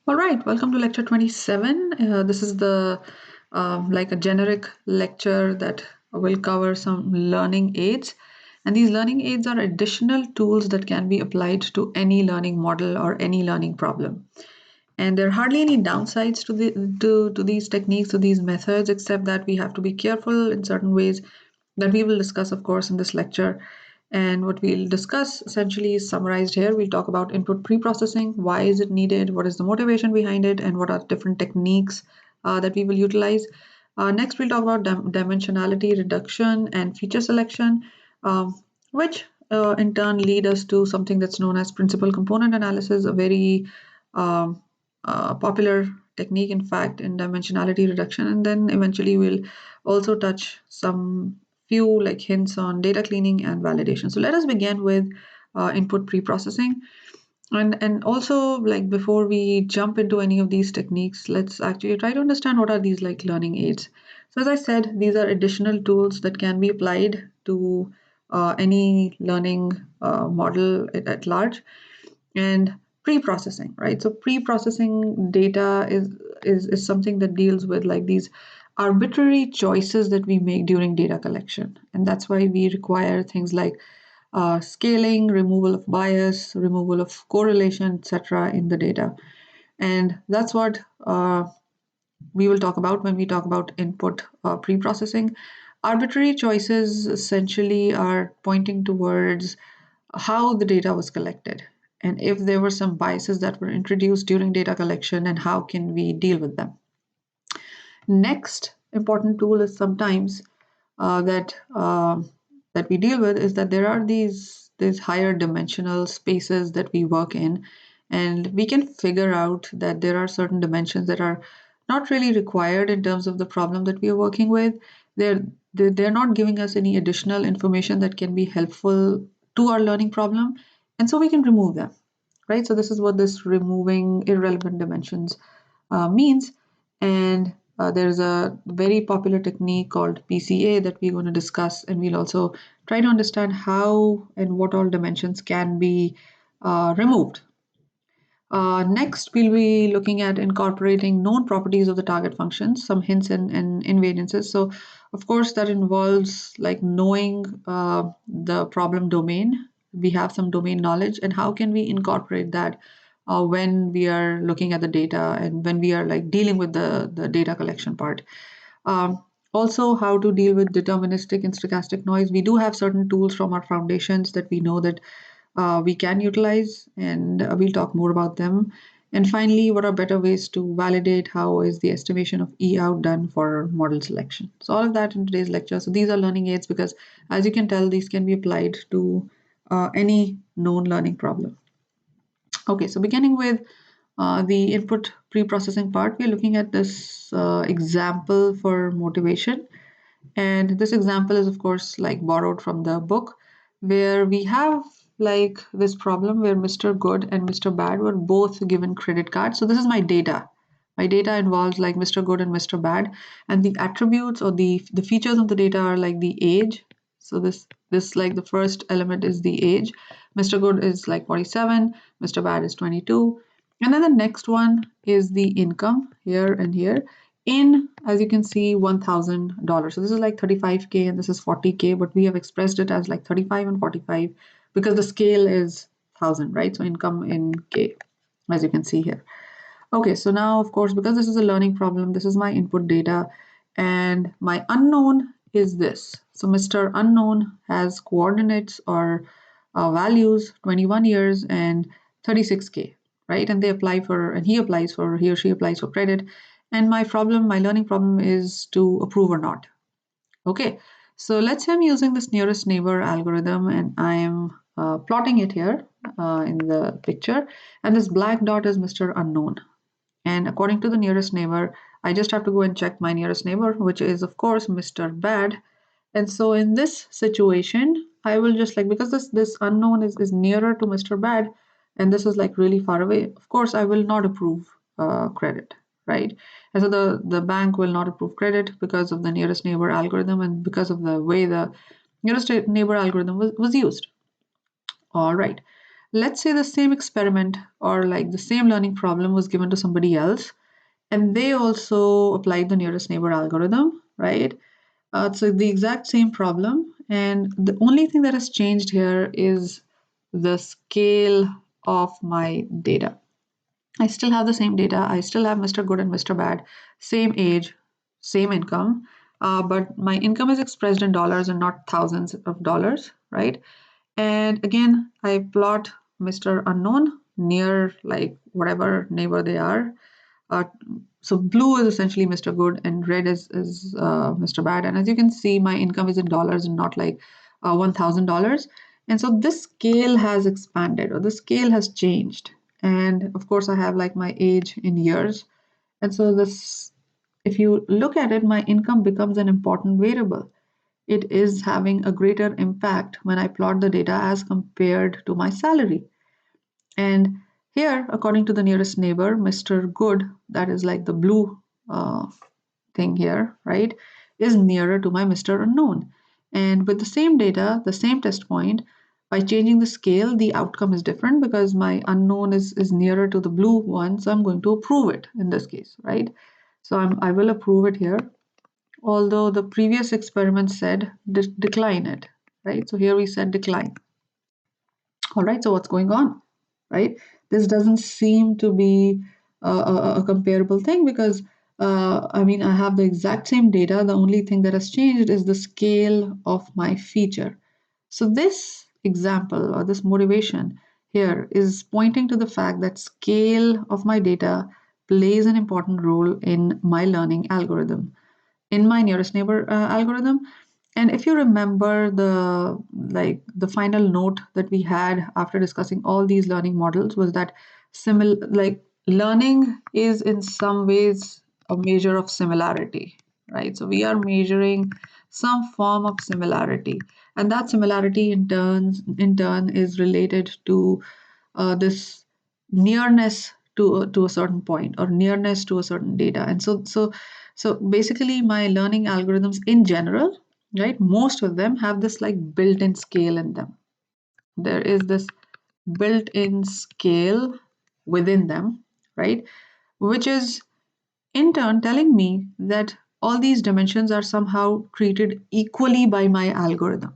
All right, welcome to lecture 27. This is the like a generic lecture that will cover some learning aids. And these learning aids are additional tools that can be applied to any learning model or any learning problem. And there are hardly any downsides to these techniques, to these methods, except that we have to be careful in certain ways that we will discuss, of course, in this lecture. And what we'll discuss essentially is summarized here. We'll talk about input pre-processing, why is it needed, what is the motivation behind it, and what are different techniques that we will utilize. Next, we'll talk about dimensionality reduction and feature selection, which in turn lead us to something that's known as principal component analysis, a very um, popular technique, in fact, in dimensionality reduction. And then eventually we'll also touch some few like hints on data cleaning and validation. So let us begin with input pre-processing. And also, like, before we jump into any of these techniques, let's actually try to understand what are these like learning aids. So as I said, these are additional tools that can be applied to any learning model at large. And pre-processing, right? So pre-processing data is something that deals with like these arbitrary choices that we make during data collection. And that's why we require things like scaling, removal of bias, removal of correlation, etc. in the data. And that's what we will talk about when we talk about input pre-processing. Arbitrary choices essentially are pointing towards how the data was collected and if there were some biases that were introduced during data collection and how can we deal with them. Next important tool is sometimes that we deal with is that there are these higher dimensional spaces that we work in, and we can figure out that there are certain dimensions that are not really required in terms of the problem that we are working with. They're not giving us any additional information that can be helpful to our learning problem, and so we can remove them, right? So this is what this removing irrelevant dimensions means. And there's a very popular technique called PCA that we're going to discuss, and we'll also try to understand how and what all dimensions can be removed. Next, we'll be looking at incorporating known properties of the target functions, some hints and invariances. So, of course, that involves like knowing the problem domain. We have some domain knowledge, and how can we incorporate that when we are looking at the data and when we are like dealing with the data collection part. Also, how to deal with deterministic and stochastic noise. We do have certain tools from our foundations that we know that we can utilize, and we'll talk more about them. And finally, what are better ways to validate how is the estimation of E out done for model selection? So all of that in today's lecture. So these are learning aids because, as you can tell, these can be applied to any known learning problem. Okay, so beginning with the input pre-processing part, we're looking at this example for motivation. And this example is, of course, like borrowed from the book, where we have like this problem where Mr. Good and Mr. Bad were both given credit cards. So this is my data. My data involves like Mr. Good and Mr. Bad, and the attributes or the features of the data are like the age. So this like the first element is the age. Mr. Good is like 47, Mr. Bad is 22. And then the next one is the income here and here in, as you can see, $1,000. So this is like 35K and this is 40K, but we have expressed it as like 35 and 45 because the scale is 1,000, right? So income in K, as you can see here. Okay, so now, of course, because this is a learning problem, this is my input data, and my unknown is this. So Mr. Unknown has coordinates or values, 21 years and 36K, right? And they apply for, and he or she applies for credit. And my learning problem is to approve or not. Okay, so let's say I'm using this nearest neighbor algorithm and I am plotting it here in the picture. And this black dot is Mr. Unknown. And according to the nearest neighbor, I just have to go and check my nearest neighbor, which is, of course, Mr. Bad. And so in this situation, I will just like, because this unknown is nearer to Mr. Bad, and this is like really far away, of course, I will not approve credit, right? And so the bank will not approve credit because of the nearest neighbor algorithm and because of the way the nearest neighbor algorithm was used. All right. let's say the same experiment or like the same learning problem was given to somebody else, and they also applied the nearest neighbor algorithm, right? So the exact same problem, and the only thing that has changed here is the scale of my data. I still have the same data. I still have Mr. Good and Mr. Bad, same age, same income, but my income is expressed in dollars and not thousands of dollars, right? And again, I plot Mr. Unknown near like whatever neighbor they are. Uh, so blue is essentially Mr. Good and red is Mr. Bad. And as you can see, my income is in dollars and not like $1,000. And so this scale has expanded or the scale has changed. And of course, I have like my age in years. And so this, if you look at it, my income becomes an important variable. It is having a greater impact when I plot the data as compared to my salary. And here, according to the nearest neighbor, Mr. Good, that is like the blue thing here, right, is nearer to my Mr. Unknown. And with the same data, the same test point, by changing the scale, the outcome is different because my unknown is nearer to the blue one. So I'm going to approve it in this case, right? So I will approve it here, although the previous experiment said decline it, right? So here we said decline. All right, so what's going on, right? This doesn't seem to be a comparable thing because I mean, I have the exact same data. The only thing that has changed is the scale of my feature. So this example or this motivation here is pointing to the fact that scale of my data plays an important role in my learning algorithm, in my nearest neighbor algorithm. And if you remember the final note that we had after discussing all these learning models was that learning is in some ways a measure of similarity, right? So we are measuring some form of similarity, and that similarity in turn is related to this nearness to a certain point or nearness to a certain data. And so basically my learning algorithms in general, right, most of them have this like built-in scale in them. There is this built-in scale within them, right, which is in turn telling me that all these dimensions are somehow treated equally by my algorithm,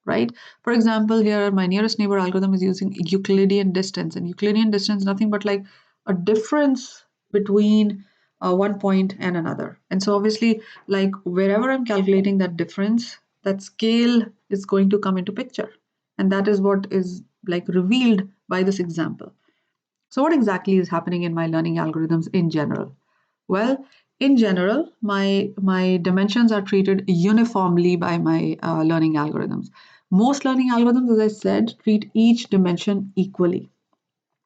right? For example, here my nearest neighbor algorithm is using Euclidean distance, and Euclidean distance is nothing but like a difference between one point and another. And so obviously, like wherever I'm calculating that difference, that scale is going to come into picture. And that is what is like revealed by this example. So what exactly is happening in my learning algorithms in general? Well, in general, my dimensions are treated uniformly by my learning algorithms. Most learning algorithms, as I said, treat each dimension equally,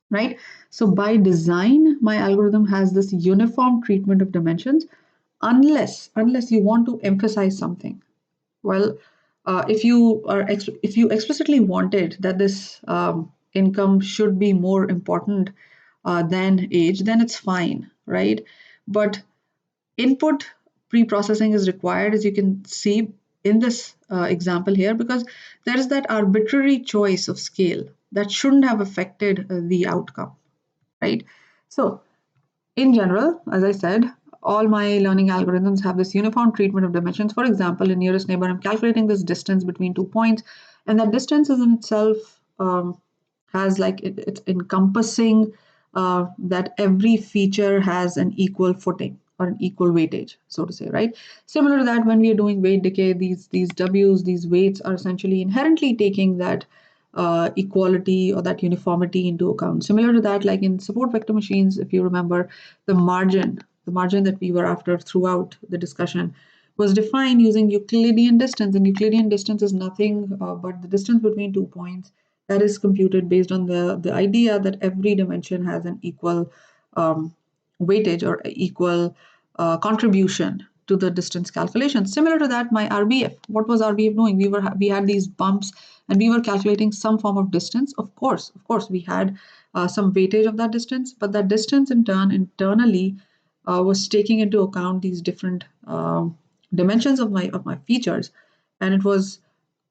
right? So by design, my algorithm has this uniform treatment of dimensions, unless you want to emphasize something. Well, if you explicitly wanted that this income should be more important than age, then it's fine, right? But input pre-processing is required, as you can see in this example here, because there is that arbitrary choice of scale that shouldn't have affected the outcome, right? So in general, as I said, all my learning algorithms have this uniform treatment of dimensions. For example, in nearest neighbor, I'm calculating this distance between 2 points, and that distance is in itself has like it's encompassing that every feature has an equal footing or an equal weightage, so to say, right? Similar to that, when we are doing weight decay, these W's, these weights are essentially inherently taking that equality or that uniformity into account. Similar to that, like in support vector machines, if you remember, the margin that we were after throughout the discussion was defined using Euclidean distance, and Euclidean distance is nothing but the distance between 2 points that is computed based on the idea that every dimension has an equal um, weightage or equal contribution to the distance calculation. Similar to that, my RBF. What was RBF doing? We had these bumps, and we were calculating some form of distance. Of course, we had some weightage of that distance, but that distance in turn internally was taking into account these different dimensions of my features, and it was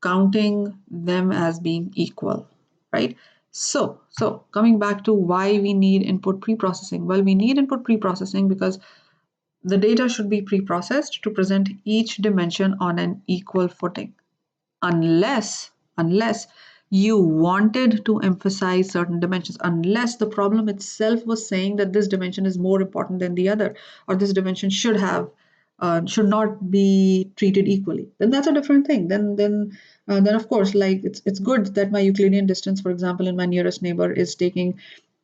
counting them as being equal, right? So coming back to why we need input pre-processing. Well, we need input pre-processing because the data should be pre-processed to present each dimension on an equal footing. Unless you wanted to emphasize certain dimensions, unless the problem itself was saying that this dimension is more important than the other, or this dimension should not be treated equally, then that's a different thing. Then of course, like it's good that my Euclidean distance, for example, in my nearest neighbor is taking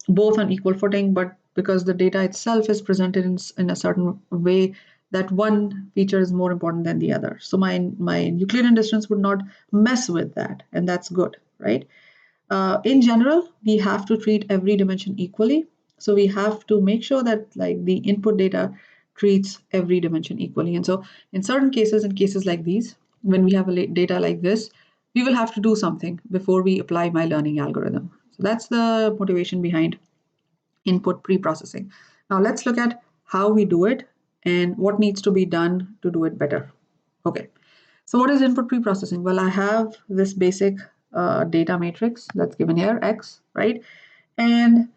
both on equal footing, but because the data itself is presented in a certain way, that one feature is more important than the other. So my Euclidean distance would not mess with that, and that's good, right? In general, we have to treat every dimension equally. So we have to make sure that like the input data treats every dimension equally. And so in certain cases, in cases like these, when we have a data like this, we will have to do something before we apply my learning algorithm. So that's the motivation behind input pre-processing. Now let's look at how we do it and what needs to be done to do it better. Okay, so what is input pre-processing? Well, I have this basic data matrix that's given here, X, right? And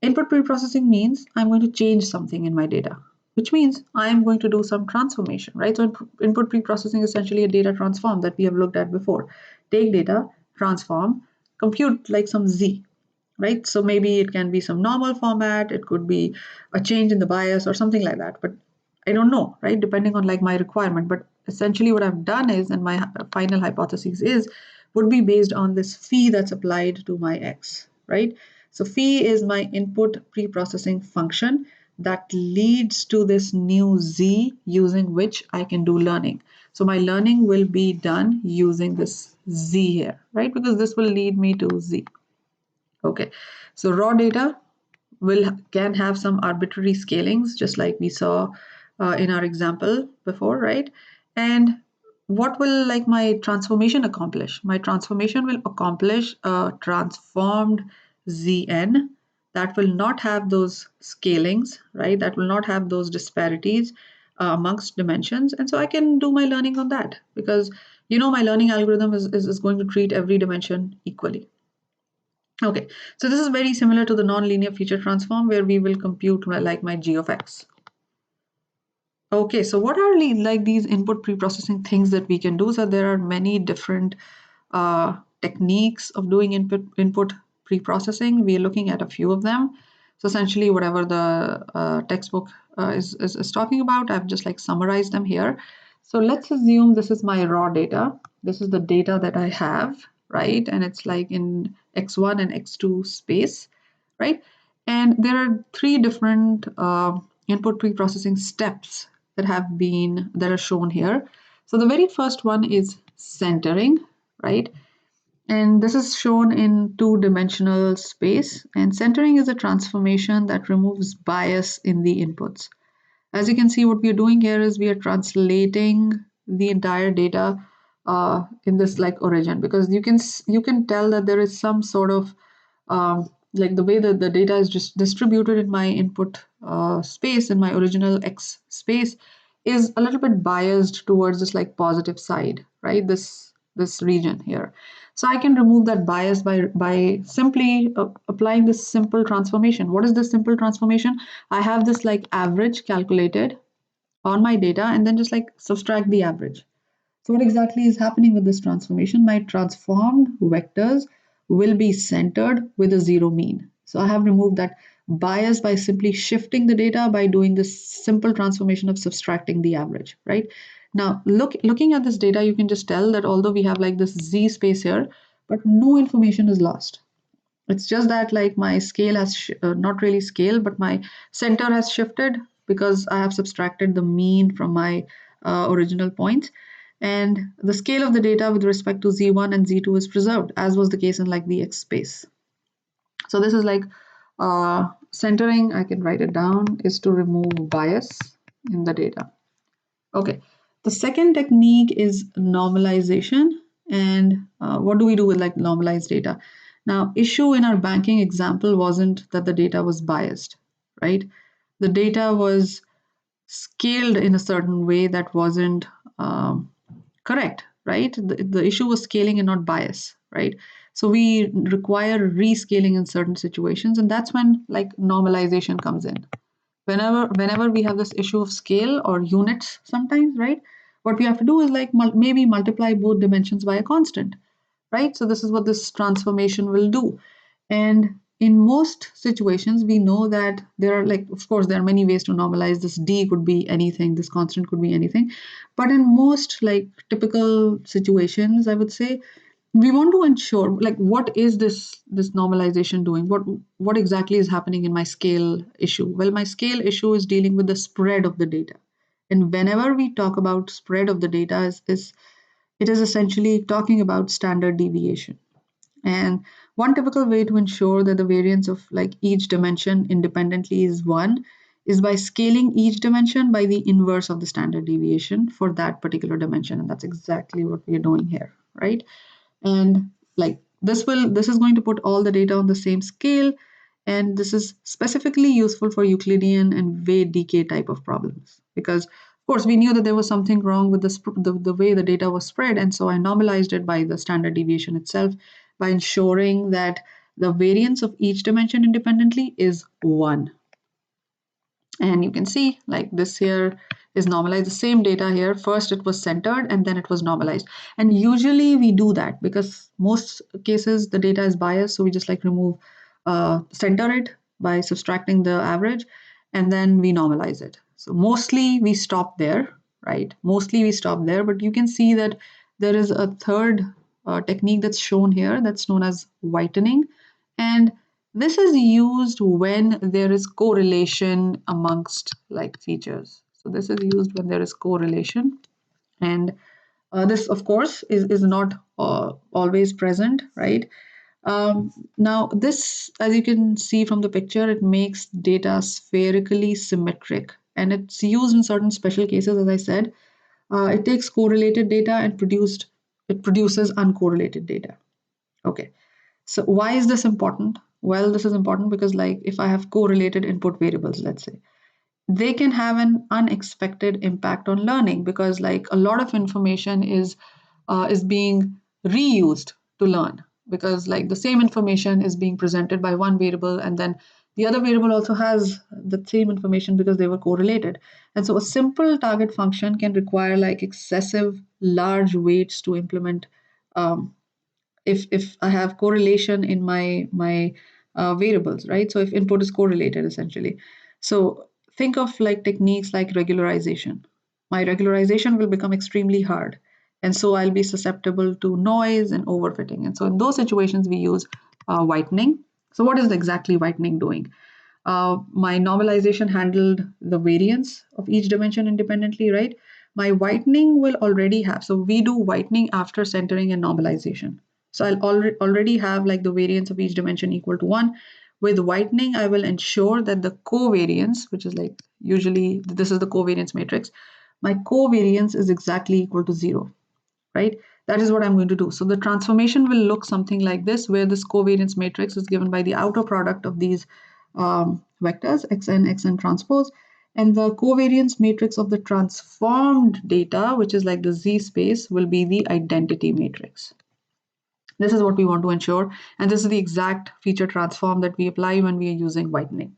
input pre-processing means I'm going to change something in my data, which means I'm going to do some transformation, right? So input pre-processing is essentially a data transform that we have looked at before. Take data, transform, compute like some Z, right? So maybe it can be some normal format, it could be a change in the bias or something like that, but I don't know, right? Depending on like my requirement. But essentially what I've done is, and my final hypothesis is, would be based on this phi that's applied to my X, right? So phi is my input pre-processing function that leads to this new Z using which I can do learning. So my learning will be done using this Z here, right? Because this will lead me to Z. Okay, so raw data can have some arbitrary scalings, just like we saw in our example before, right? And what will like my transformation accomplish? My transformation will accomplish a transformed Zn that will not have those scalings, right? That will not have those disparities amongst dimensions. And so I can do my learning on that because my learning algorithm is going to treat every dimension equally. Okay, so this is very similar to the nonlinear feature transform where we will compute like my g of x. Okay, so what are like these input pre-processing things that we can do? So there are many different techniques of doing input pre-processing. We are looking at a few of them. So essentially whatever the textbook is talking about, I've just like summarized them here. So let's assume this is my raw data. This is the data that I have, right? And it's like in x1 and x2 space, right? And there are three different input pre-processing steps that are shown here. So the very first one is centering, right? And this is shown in two-dimensional space. And centering is a transformation that removes bias in the inputs. As you can see, what we are doing here is we are translating the entire data in this like origin, because you can tell that there is some sort of like the way that the data is just distributed in my input space, in my original X space, is a little bit biased towards this like positive side, right? This region here. So I can remove that bias by simply applying this simple transformation. What is this simple transformation? I have this like average calculated on my data and then just like subtract the average. So what exactly is happening with this transformation? My transformed vectors will be centered with a zero mean. So I have removed that bias by simply shifting the data by doing this simple transformation of subtracting the average, right? Now, looking at this data, you can just tell that although we have like this Z space here, but no information is lost. It's just that like my scale has not really scale, but my center has shifted because I have subtracted the mean from my original points. And the scale of the data with respect to Z1 and Z2 is preserved, as was the case in like the X space. So this is like centering, I can write it down, is to remove bias in the data. Okay, the second technique is normalization. And what do we do with like normalized data? Now, issue in our banking example wasn't that the data was biased, right? The data was scaled in a certain way that wasn't correct, right? The issue was scaling and not bias, right? So we require rescaling in certain situations, and that's when like normalization comes in. Whenever we have this issue of scale or units sometimes, right, what we have to do is like maybe multiply both dimensions by a constant, right? So this is what this transformation will do. And in most situations, we know that there are like, of course, there are many ways to normalize. This d could be anything, this constant could be anything. But in most like typical situations, I would say we want to ensure like what is this normalization doing? What exactly is happening in my scale issue? Well, my scale issue is dealing with the spread of the data. And whenever we talk about spread of the data is it is essentially talking about standard deviation. And one typical way to ensure that the variance of like each dimension independently is one is by scaling each dimension by the inverse of the standard deviation for that particular dimension. And that's exactly what we are doing here, right? And like this is going to put all the data on the same scale, and this is specifically useful for Euclidean and weight decay type of problems because of course we knew that there was something wrong with the way the data was spread, and so I normalized it by the standard deviation itself by ensuring that the variance of each dimension independently is 1. And you can see like this here is normalized. The same data here, first it was centered and then it was normalized. And usually we do that because most cases the data is biased. So we just like remove, center it by subtracting the average and then we normalize it. So mostly we stop there, right? Mostly we stop there, but you can see that there is a third technique that's shown here that's known as whitening. And this is used when there is correlation amongst like features. So this is used when there is correlation. And this, of course, is not always present, right? Now, this, as you can see from the picture, it makes data spherically symmetric. And it's used in certain special cases, as I said. It takes correlated data and it produces uncorrelated data. Okay. So why is this important? Well, this is important because like if I have correlated input variables, let's say, they can have an unexpected impact on learning because like a lot of information is being reused to learn because like the same information is being presented by one variable and then the other variable also has the same information because they were correlated. And so a simple target function can require like excessive large weights to implement um, if I have correlation in my variables, right? So if input is correlated essentially. So think of like techniques like regularization. My regularization will become extremely hard. And so I'll be susceptible to noise and overfitting. And so in those situations, we use whitening. So what is exactly whitening doing? My normalization handled the variance of each dimension independently, right? My whitening will already have, so we do whitening after centering and normalization. So I'll already have like the variance of each dimension equal to 1. With whitening, I will ensure that the covariance, which is like usually this is the covariance matrix, my covariance is exactly equal to 0, right? That is what I'm going to do. So the transformation will look something like this, where this covariance matrix is given by the outer product of these vectors, xn transpose, and the covariance matrix of the transformed data, which is like the z space, will be the identity matrix. This is what we want to ensure, and this is the exact feature transform that we apply when we are using whitening.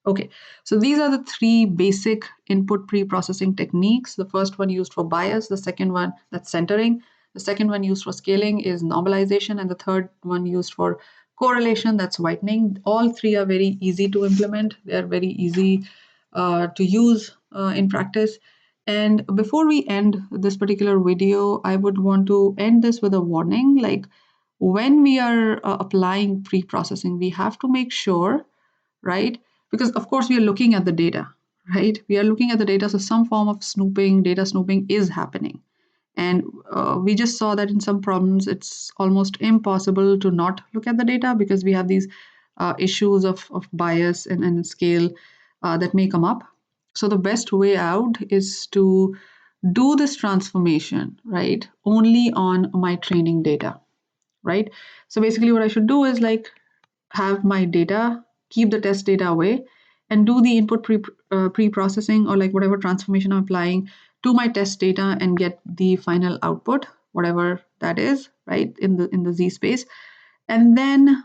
Okay, so these are the three basic input pre-processing techniques. The first one used for bias, the second one that's centering, the second one used for scaling is normalization, and the third one used for correlation, that's whitening. All three are very easy to implement. They are very easy to use in practice. And before we end this particular video, I would want to end this with a warning. Like when we are applying pre-processing, we have to make sure, right? Because of course we are looking at the data, right? We are looking at the data, so some form of snooping, data snooping is happening. And we just saw that in some problems, it's almost impossible to not look at the data because we have these issues of bias and scale that may come up. So the best way out is to do this transformation, right? Only on my training data, right? So basically what I should do is like have my data, keep the test data away, and do the input pre-processing or like whatever transformation I'm applying to my test data and get the final output, whatever that is, right, in the Z space. And then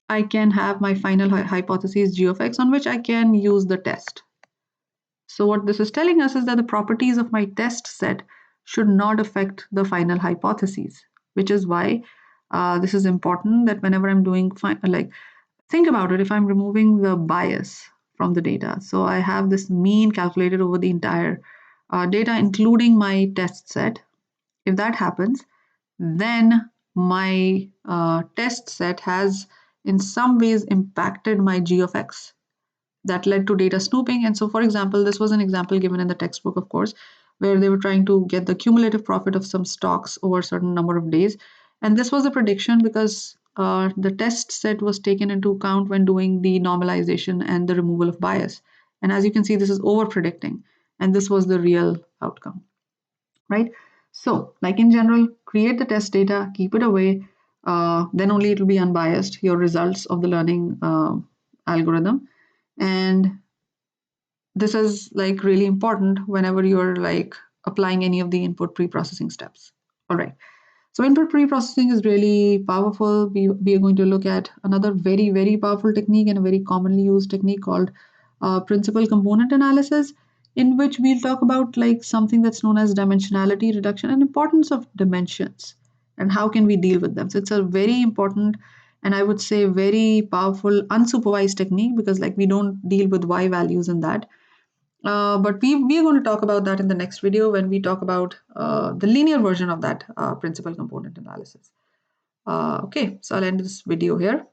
I can have my final hypothesis g of x on which I can use the test. So what this is telling us is that the properties of my test set should not affect the final hypotheses, which is why this is important that whenever I'm doing like think about it, if I'm removing the bias from the data, so I have this mean calculated over the entire data, including my test set. If that happens, then my test set has in some ways impacted my g of x that led to data snooping. And so, for example, this was an example given in the textbook, of course, where they were trying to get the cumulative profit of some stocks over a certain number of days. And this was a prediction because the test set was taken into account when doing the normalization and the removal of bias. And as you can see, this is over predicting. And this was the real outcome, right? So, like in general, create the test data, keep it away, then only it will be unbiased, your results of the learning algorithm. And this is like really important whenever you're like applying any of the input pre-processing steps. All right. So input pre-processing is really powerful. We are going to look at another very, very powerful technique and a very commonly used technique called principal component analysis, in which we'll talk about like something that's known as dimensionality reduction and importance of dimensions and how can we deal with them. So it's a very important and I would say very powerful unsupervised technique because like we don't deal with y values in that. But we are going to talk about that in the next video when we talk about the linear version of that principal component analysis. Okay, so I'll end this video here.